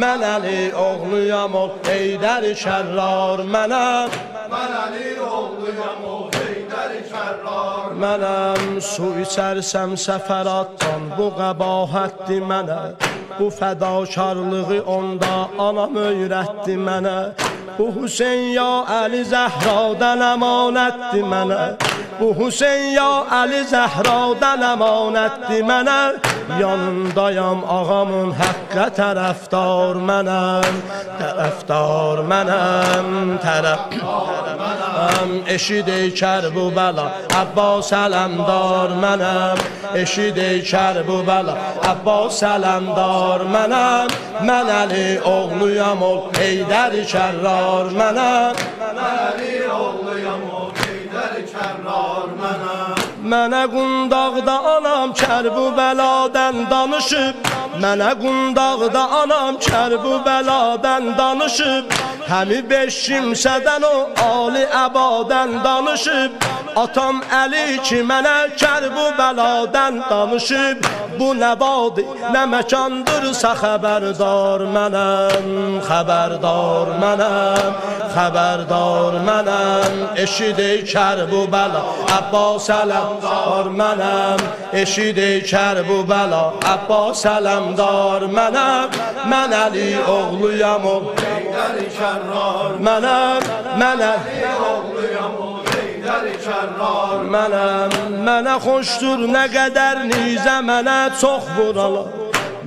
Mən Əli oğluyam ol Heydər Kərrar mənəm. Mən Əli oğluyam ol Heydər Kərrar. Mənəm su içərsəm səfəratdan bu qəbahətdir mənə. Bu fədakarlığı onda anam öyrətdi mənə. Bu Hüseyn ya Əli Zəhradan əmanətdir mənə. Bu Hüseyn ya Əli Zəhradan əmanətdir mənə. Yanındayam ağamın həqqə tərəfdar mənəm. Tərəfdar mənəm, tərəfdar mənəm. Eşid ey Kərbəla Abbas ələmdar mənəm. Eşid ey Kərbəla Abbas ələmdar mənəm. Mən Əli oğluyam ol Heydər Kərrar mənəm. Mən Əli oğluyam ol Heydər Kərrar mənəm. Mənə Qundaqda anam Kərbəladan danışıb. Mənə Qundaqda anam Kərbəladan danışıb. Həmi beş kimsədən o Ali Əbadan danışıb. Atam Əli ki mənə Kərbəladan danışıb. Bu nə vadı, nə məkandırsa xəbərdar mənəm. Xəbərdar mənəm, xəbərdar mənəm. Eşid ey Kərbəla Abbas ələmdar mənəm. Eşid ey Kərbəla Abbas ələmdar mənəm. Mən Əli oğluyam ol Heydər Kərrar. mənəm. Mən Əli Oğluyam ol Heydər Kərrar. mənəm. Mənə xoşdur nə qədər nizə mənə çox vuralar.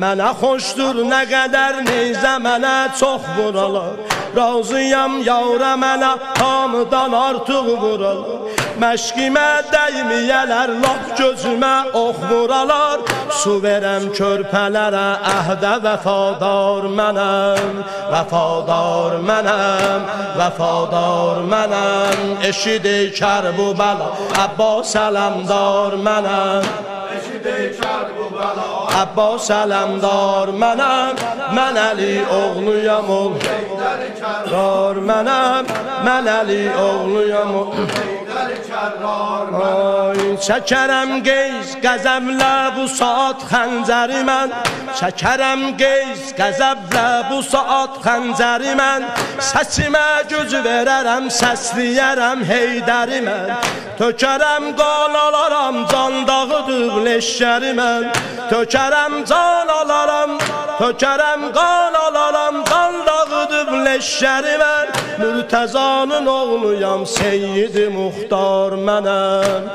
Mənə xoşdur nə qədər nizə mənə çox vuralar. Razıyam yavra mənə hamıdan artıq vuralar. Məşqimə dəyməyələr lap gözümə ox vuralar. Su verəm körpələrə əhdə vəfadar mənəm. Vəfadar mənəm, vəfadar mənəm. Eşid ey Kərbəla Abbas ələmdar mənəm. Eşid ey Kərbəla Abbas ələmdar mənəm. Mən Əli oğluyam ol Heydər Kərrar Kərrar. mənəm. Mən Əli oğluyam ol Heydər Kərrar. Ay, çəkərəm qeyz qəzəblə bu saat xəncəri mən. Çəkərəm qeyz qəzəblə bu saat xəncəri mən. Səsimə göz verərəm, səsləyərəm Heydəri mən. Tökərəm qan alaram, can dağıdır leşkəri mən. Tökərəm can alaram, tökərəm qan alaram, can dağıdır leşkəri mən. Mürtəzanın oğluyam, Seyyid-i Muxtar mənəm.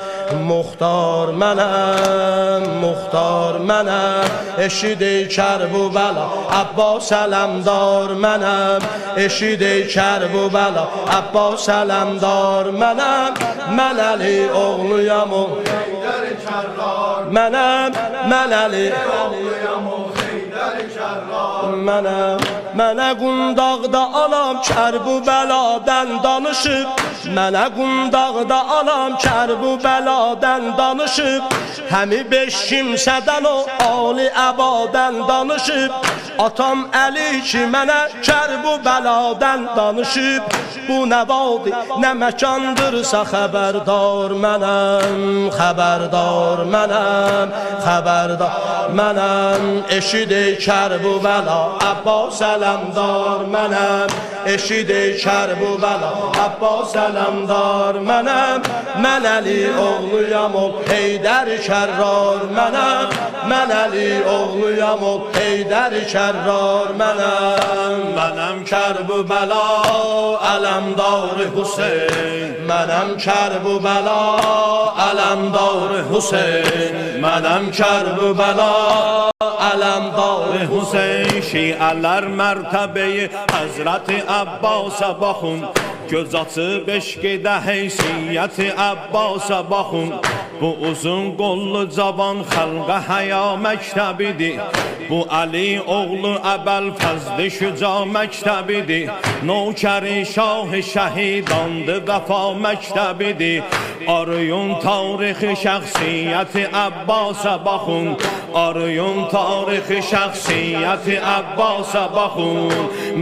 Muxtar mənəm, Muxtar mənəm. Eşid ey Kərbəla Abbas ələmdar mənəm. Eşid ey Kərbəla Abbas ələmdar mənəm. Mən Əli oğluyam ol Heydər Kərrar. mənəm. Mən Əli Oğluyam ol Heydər Kərrar. mənəm. Mənə Qundaqda anam Kərbəladan danışıb. Mənə Qundaqda anam Kərbəladan danışıb. Həmi beş kimsədən o Ali Əbadan danışıb. Atam Əli ki mənə Kərbəladan danışıb. Bu nə vadı, nə məkandırsa xəbərdar mənəm. Xəbərdar mənəm, xəbərdar mənəm. Eşid ey Kərbəla Abbas ələmdar mənəm. Eşid ey Kərbəla Abbas ələmdar mənəm. Mən Əli oğluyam ol Heydər Kərrar mənəm. Mən Əli oğluyam ol Heydər Kərrar mənəm. Mənəm Kərbəla ələmdar Hüseyn. Mənəm Kərbəla ələmdar Hüseyn. Mənəm Kərbəla ələmdar Hüseyn. Şiələr mərtəbəyi Həzrəti Abbasa baxın. Göz açıb eşqidə heysiyyəti Abbasa baxın. Bu uzun qollu cavan xalqa həya məktəbidir. Bu Əli oğlu Əbəl Fəzli şüca məktəbidir. Nökəri şah-ı şəhidandı vəfa məktəbidir. Arayın tarixi şəxsiyyəti Abbasa baxın. Arayın tarixi şəxsiyyəti Abbasa baxın.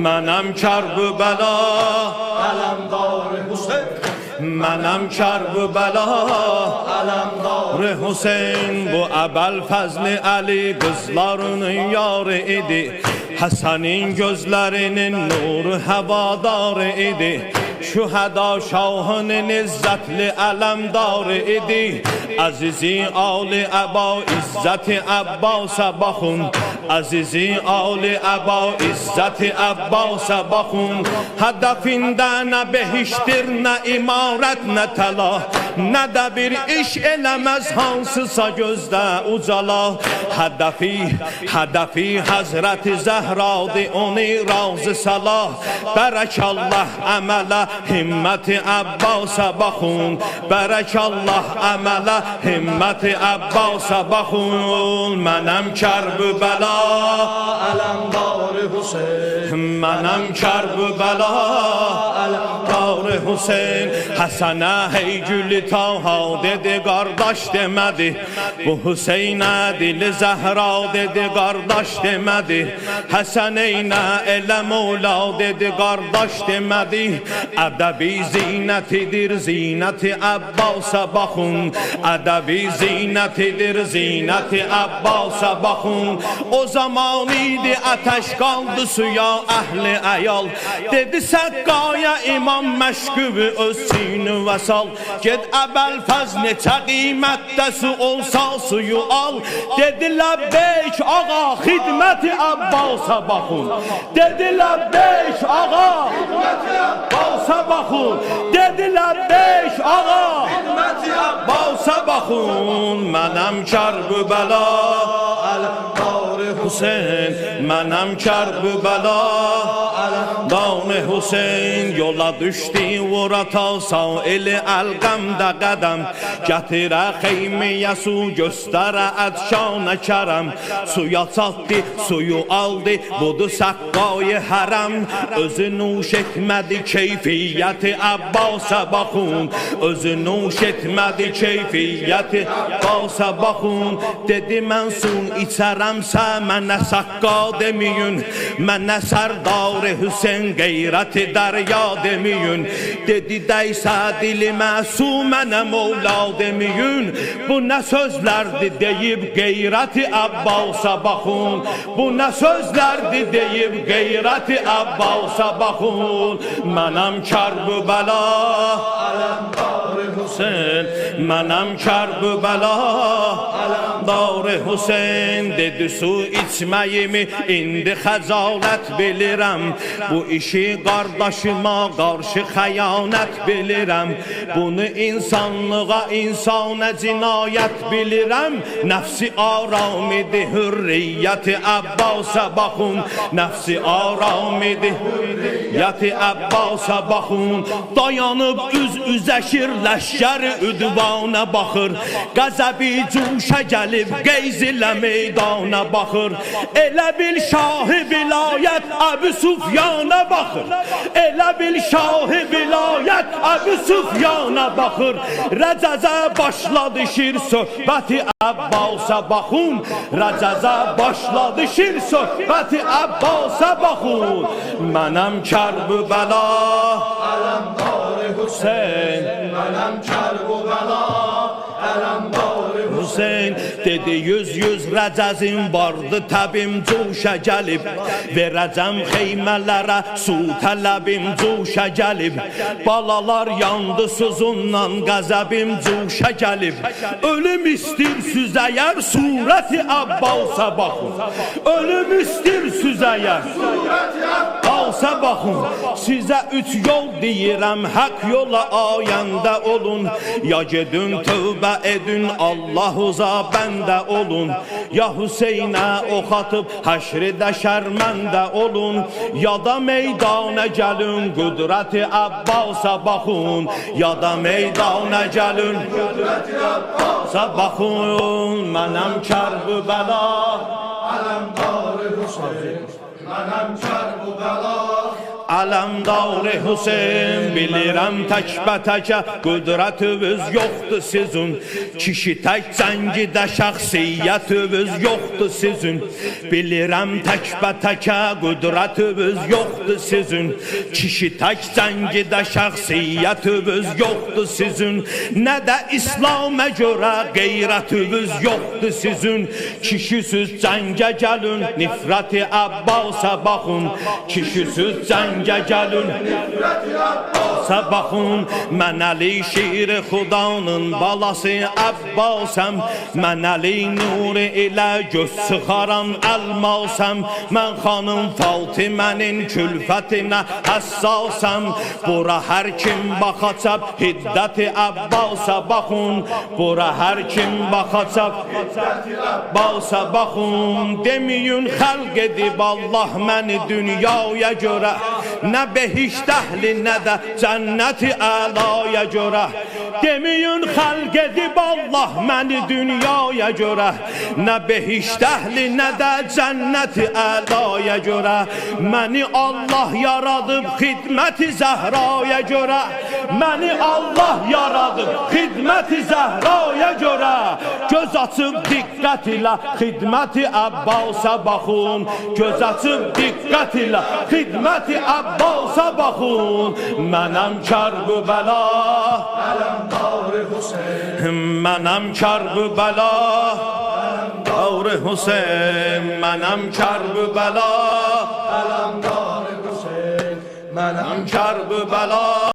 Mənəm Kərbəla ələmdar Hüseyn. منم کربلا علمدار حسین bu Əbəlfəzli Ali qızlarının yarı idi. Həsənin gözlərinin nuru həvadar idi. Şühəda şahının izzətli ələmdar idi. Əzizi Ali Əba İzzəti Əbbasa baxın. Əzizi Ali Əba İzzəti Əbbasa baxın. Hədəfində nə behişdir, nə imarət, nə təla, nə də bir iş eləməz hansısa gözdə ucala. Hədəfi Həzrəti Zəhradır, onu razı sala. Bərəkallah əmələ himməti Əbbasa baxın. Bərəkallah əmələ himməti Əbbasa baxın. Mənəm Kərbəla Ələmdar Hüseyn, mənəm Kərbəla Ələmdar Hüseyn. Həsənə hey gülü taha dedi, qardaş demədi. Bu Hüseynə dili Zəhra dedi, qardaş demədi. Həsəneynə elə Mevla dedi, qardaş demədi. Ədəbi zinətidir, zinəti Əbbasa baxın. Ədəbi zinətidir, zinəti Əbbasa baxın. O zaman idi ateş qaldı suya əhli əyal. Dedi səqqaya imam məşqübü öz sinu və sal. Ged Əbəlfəz neçə qiymətdə su olsa suyu al. Dedi ləbbeyk ağa xidməti Əbbasa baxın. Dedi ləbbeyk ağa xidməti Əbbasa baxın. Dedi ləbbeyk ağa xidməti Əbbasa baxın. Mənəm Kərbəla Ələmdar Hüseyn, mənəm Kərbəla Ələmdar Hüseyn. Yola düşdü vurata saili əlqəmdə qədəm. Gətirə xeymiyə su göstərə ədşanə kərəm. Suya çatdı, suyu aldı, budur səqqayı hərəm. Özü nuş etmədi keyfiyyəti Əbbasa baxın. Özü nuş etmədi keyfiyyəti Əbbasa baxın. Dedi mən su içərəmsə mənə səqqa deməyin. Mənə Sərdar Hüseyn qeyrəti dərya deməyin. Dedi dəysə dilimə su mənə Mevla deməyin. Bu nə sözlərdir deyib qeyrəti Əbbasa baxın. Bu nə sözlərdir deyib qeyrəti Əbbasa baxın. Mənəm Kərbəla Ələmdar Hüseyn, mənəm Kərbəla Ələmdar Hüseyn. Dedi su içməyimi indi xəcalət bilirəm. Bu işi qardaşıma qarşı xəyanət bilirəm. Bunu insanlığa insana cinayət bilirəm. Nəfsi aram idi hürriyyəti Əbbasa baxın. Nəfsi aram idi hürriyyəti Əbbasa baxın. Dayanıb üz-üzəşir ləşkəri üdvana baxır. Qəzəbi cuşa gəlib qeyz ilə meydana baxır. Elə bil şahı vilayət Əbu Süfyana baxır. Elə bil şahı vilayət Əbu Süfyana baxır. Rəcəzə başladı şir söhbəti Əbbasa baxın. Rəcəzə başladı şir söhbəti Əbbasa baxın. Mənəm Kərbəla Ələmdar Hüseyn, mənəm Kərbəla Ələmdar Hüseyn. Dedi yüz rəcəzim vardı təbim cuşa gəlib. Verəcəm xeymələrə su tələbim cuşa gəlib. Balalar yandı suzundan qəzəbim cuşa gəlib. Ölüm istirsiz əgər surəti Əbbasa baxın. Ölüm istirsiz əgər surəti Əbbasa baxın. Sizə üç yol deyirəm, haqq yola ayəndə olun. Ya gedin tövbə edin, Allahuza bəndə olun. Ya Hüseynə ox atıb həşridə şərməndə olun. Ya da meydana gəlin, qüdrəti Əbbasa baxın. Ya da meydana gəlin, qüdrəti Əbbasa baxın. Mənəm Kərbəla Ələmdar Hüseyn, mənəm Kərbəla Alamdar Hüseyin bilirəm təkbətəkə qüdrətiniz yoxdur sizin Kişi tək cəngidə şəxsiyyətiniz yoxdur sizin Bilirəm təkbətəkə qüdrətiniz yoxdur sizin Kişi tək cəngidə şəxsiyyətiniz yoxdur sizin Nə də İslam'a görə qeyrətiniz yoxdur sizin Kişisiz cəngə gəlin nifrəti Abbasa baxın Kişisiz cəngə gəlin Sabahın mən Əli şir xudanın balası Abbasəm Mən Əli nuri ilə göz çıxaran əlmasəm Mən xanım Fatimənin külfətinə həssasəm Bura hər kim baxacaq hiddəti Abbasa baxın Bura hər kim baxacaq hiddəti Abbasa baxın Deməyin xəlq edib Allah məni dünyaya görə Nə behişt əhli nə də cənnəti əlaya görə Deməyin xəlq edib Allah məni dünyaya görə Nə behişt əhli nə də cənnəti əlaya görə Məni Allah yaradıb xidməti Zəhraya görə Məni Allah yaradıb xidməti Zəhraya görə Göz açıb diqqət ilə xidməti Abbasa baxın Göz açıb diqqət ilə xidməti Abbasa baxın Mənəm Kərbəla Alamdar Hüseyin Mənəm Kərbəla Alamdar Hüseyin Mənəm Kərbəla Alamdar Hüseyin Mənəm Kərbəla